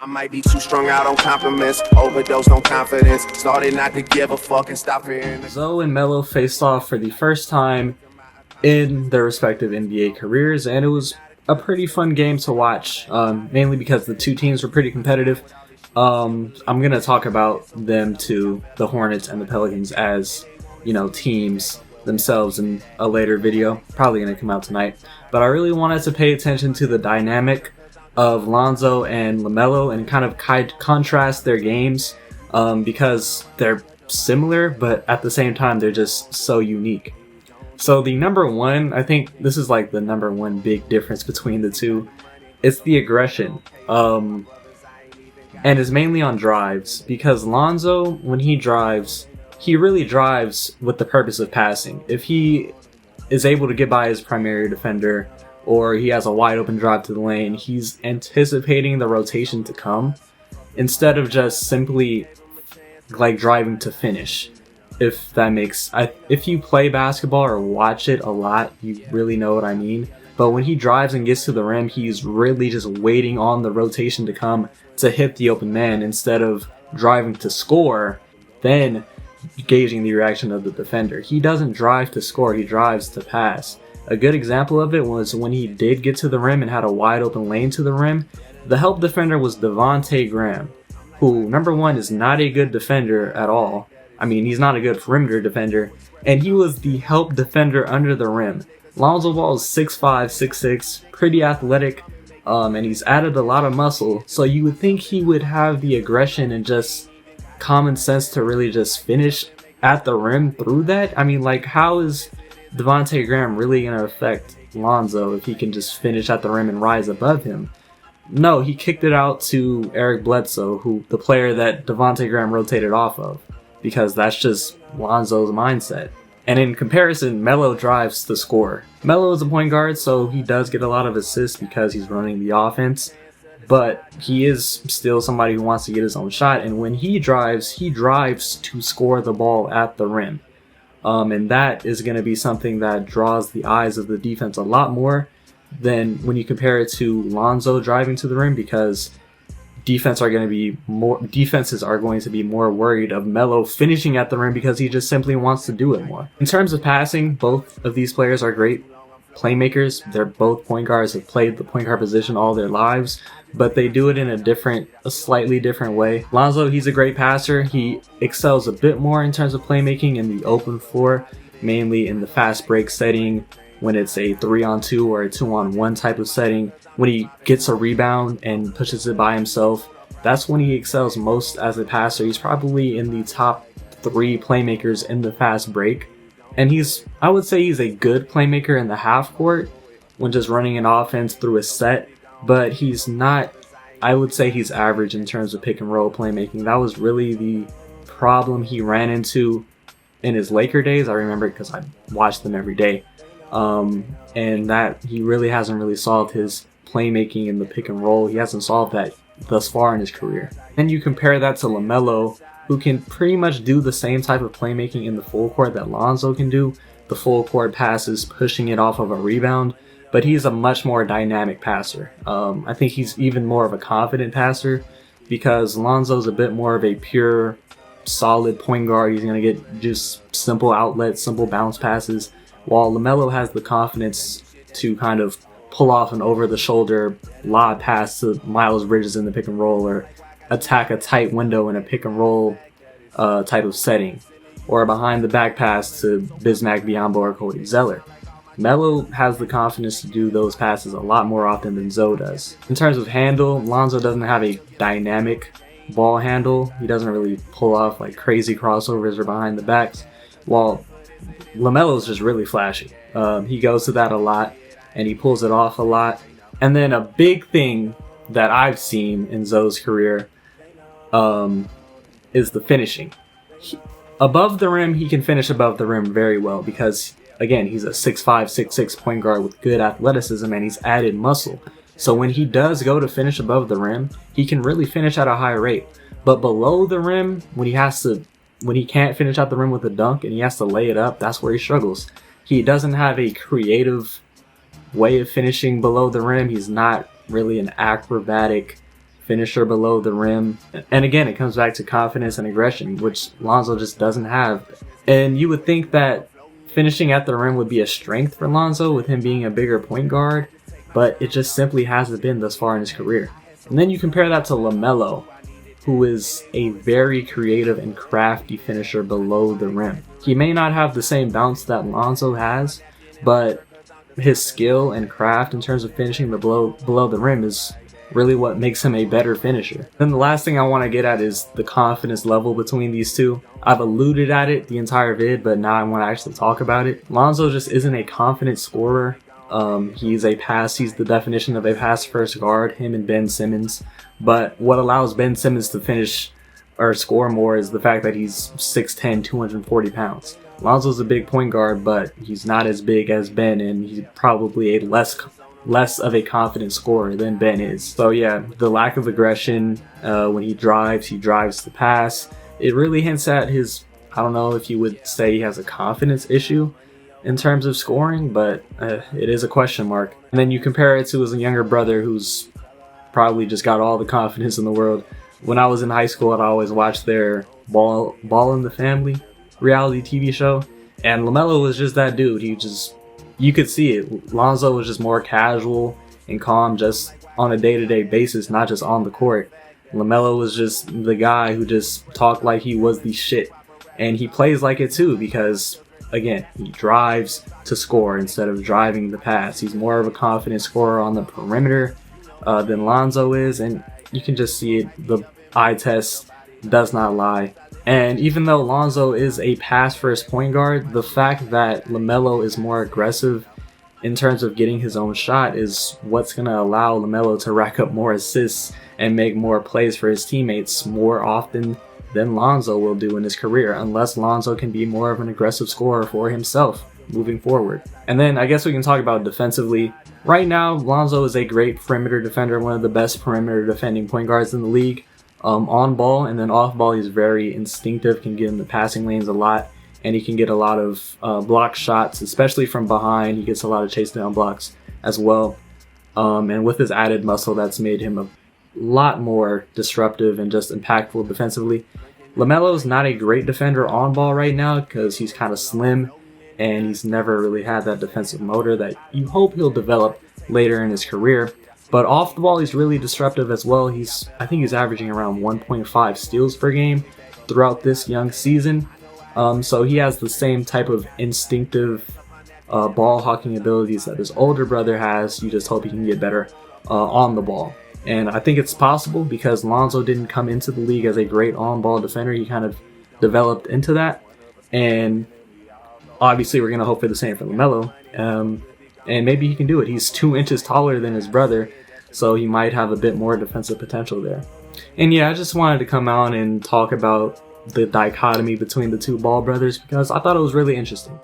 I might be too strung out on compliments, overdosed on confidence, started not to give a fuck and stop fearing. Zoe and Melo faced off for the first time in their respective NBA careers, and it was a pretty fun game to watch, mainly because the two teams were pretty competitive. I'm going to talk about them to the Hornets and the Pelicans as, teams themselves in a later video, probably going to come out tonight. But I really wanted to pay attention to the dynamic of Lonzo and Lamelo and kind of contrast their games because they're similar, but at the same time they're just so unique. So the number one, I think this is like the number one big difference between the two. It's the aggression. And it's mainly on drives, because Lonzo, when he drives, he really drives with the purpose of passing. If he is able to get by his primary defender, or he has a wide open drive to the lane, he's anticipating the rotation to come instead of just simply like driving to finish. If that makes, if you play basketball or watch it a lot, you really know what I mean. But when he drives and gets to the rim, he's really just waiting on the rotation to come to hit the open man instead of driving to score, then gauging the reaction of the defender. He doesn't drive to score, he drives to pass. A good example of it was when he did get to the rim and had a wide open lane to the rim. The help defender was Devontae Graham, who, number one, is not a good defender at all. I mean, he's not a good perimeter defender, and he was the help defender under the rim. Lonzo Ball is 6'5", 6'6", pretty athletic, and he's added a lot of muscle, so you would think he would have the aggression and just common sense to really just finish at the rim through that. I mean, like, how is Devontae Graham really going to affect Lonzo if he can just finish at the rim and rise above him? No, he kicked it out to Eric Bledsoe, who the player that Devontae Graham rotated off of, because that's just Lonzo's mindset. And in comparison, Melo drives to score. Melo is a point guard, so he does get a lot of assists because he's running the offense, but he is still somebody who wants to get his own shot, and when he drives to score the ball at the rim. And that is going to be something that draws the eyes of the defense a lot more than when you compare it to Lonzo driving to the rim, because defenses are going to be more worried of Melo finishing at the rim because he just simply wants to do it more. In terms of passing, both of these players are great playmakers. They're both point guards, have played the point guard position all their lives, but they do it in a slightly different way. Lonzo, he's a great passer. He excels a bit more in terms of playmaking in the open floor, mainly in the fast break setting, when it's a 3-on-2 or a 2-on-1 type of setting. When he gets a rebound and pushes it by himself, that's when he excels most as a passer. He's probably in the top 3 playmakers in the fast break. And I would say he's a good playmaker in the half court when just running an offense through a set, but he's not, I would say he's average in terms of pick and roll playmaking. That was really the problem he ran into in his Laker days. I remember it because I watched them every day. And that he really hasn't really solved his playmaking in the pick and roll. He hasn't solved that thus far in his career. And you compare that to Lamelo, who can pretty much do the same type of playmaking in the full court that Lonzo can do. The full court passes, pushing it off of a rebound, but he's a much more dynamic passer. I think he's even more of a confident passer because Lonzo's a bit more of a pure, solid point guard. He's going to get just simple outlets, simple bounce passes, while Lamelo has the confidence to kind of pull off an over-the-shoulder lob pass to Miles Bridges in the pick and roll, or attack a tight window in a pick and roll type of setting, or a behind-the-back pass to Bismack Biyombo or Cody Zeller. Melo has the confidence to do those passes a lot more often than Zoe does. In terms of handle, Lonzo doesn't have a dynamic ball handle. He doesn't really pull off like crazy crossovers or behind the backs, while Lamelo's just really flashy. He goes to that a lot, and he pulls it off a lot. And then a big thing that I've seen in Zoe's career is the finishing. Above the rim, he can finish above the rim very well because, again, he's a 6'5", 6'6" point guard with good athleticism, and he's added muscle. So when he does go to finish above the rim, he can really finish at a high rate. But below the rim, when he can't finish at the rim with a dunk and he has to lay it up, that's where he struggles. He doesn't have a creative way of finishing below the rim. He's not really an acrobatic finisher below the rim. And again, it comes back to confidence and aggression, which Lonzo just doesn't have. And you would think that finishing at the rim would be a strength for Lonzo with him being a bigger point guard, but it just simply hasn't been thus far in his career. And then you compare that to Lamelo, who is a very creative and crafty finisher below the rim. He may not have the same bounce that Lonzo has, but his skill and craft in terms of finishing below the rim is really what makes him a better finisher. Then the last thing I want to get at is the confidence level between these two. I've alluded at it the entire vid, but now I want to actually talk about it. Lonzo just isn't a confident scorer. He's the definition of a pass first guard, him and Ben Simmons. But what allows Ben Simmons to finish or score more is the fact that he's 6'10", 240 pounds. Lonzo's a big point guard, but he's not as big as Ben, and he's probably a less of a confident scorer than Ben is. So yeah, the lack of aggression, when he drives the pass. It really hints at his, I don't know if you would say he has a confidence issue in terms of scoring, but it is a question mark. And then you compare it to his younger brother, who's probably just got all the confidence in the world. When I was in high school, I'd always watch their Ball in the Family reality TV show, and Lamelo was just that dude. You could see it. Lonzo was just more casual and calm just on a day-to-day basis, not just on the court. Lamelo was just the guy who just talked like he was the shit, and he plays like it too, because again, he drives to score instead of driving the pass. He's more of a confident scorer on the perimeter than Lonzo is, and you can just see it. The eye test does not lie. And even though Lonzo is a pass-first point guard, the fact that Lamelo is more aggressive in terms of getting his own shot is what's going to allow Lamelo to rack up more assists and make more plays for his teammates more often than Lonzo will do in his career, unless Lonzo can be more of an aggressive scorer for himself moving forward. And then I guess we can talk about defensively. Right now, Lonzo is a great perimeter defender, one of the best perimeter defending point guards in the league. On ball, and then off ball, he's very instinctive, can get in the passing lanes a lot, and he can get a lot of block shots, especially from behind. He gets a lot of chase down blocks as well. And with his added muscle, that's made him a lot more disruptive and just impactful defensively. LaMelo's not a great defender on ball right now because he's kind of slim, and he's never really had that defensive motor that you hope he'll develop later in his career. But off the ball, he's really disruptive as well. I think he's averaging around 1.5 steals per game throughout this young season. So he has the same type of instinctive ball hawking abilities that his older brother has. You just hope he can get better on the ball. And I think it's possible because Lonzo didn't come into the league as a great on-ball defender. He kind of developed into that. And obviously we're going to hope for the same for LaMelo. And maybe he can do it. He's 2 inches taller than his brother, so he might have a bit more defensive potential there. And yeah, I just wanted to come out and talk about the dichotomy between the two Ball brothers because I thought it was really interesting.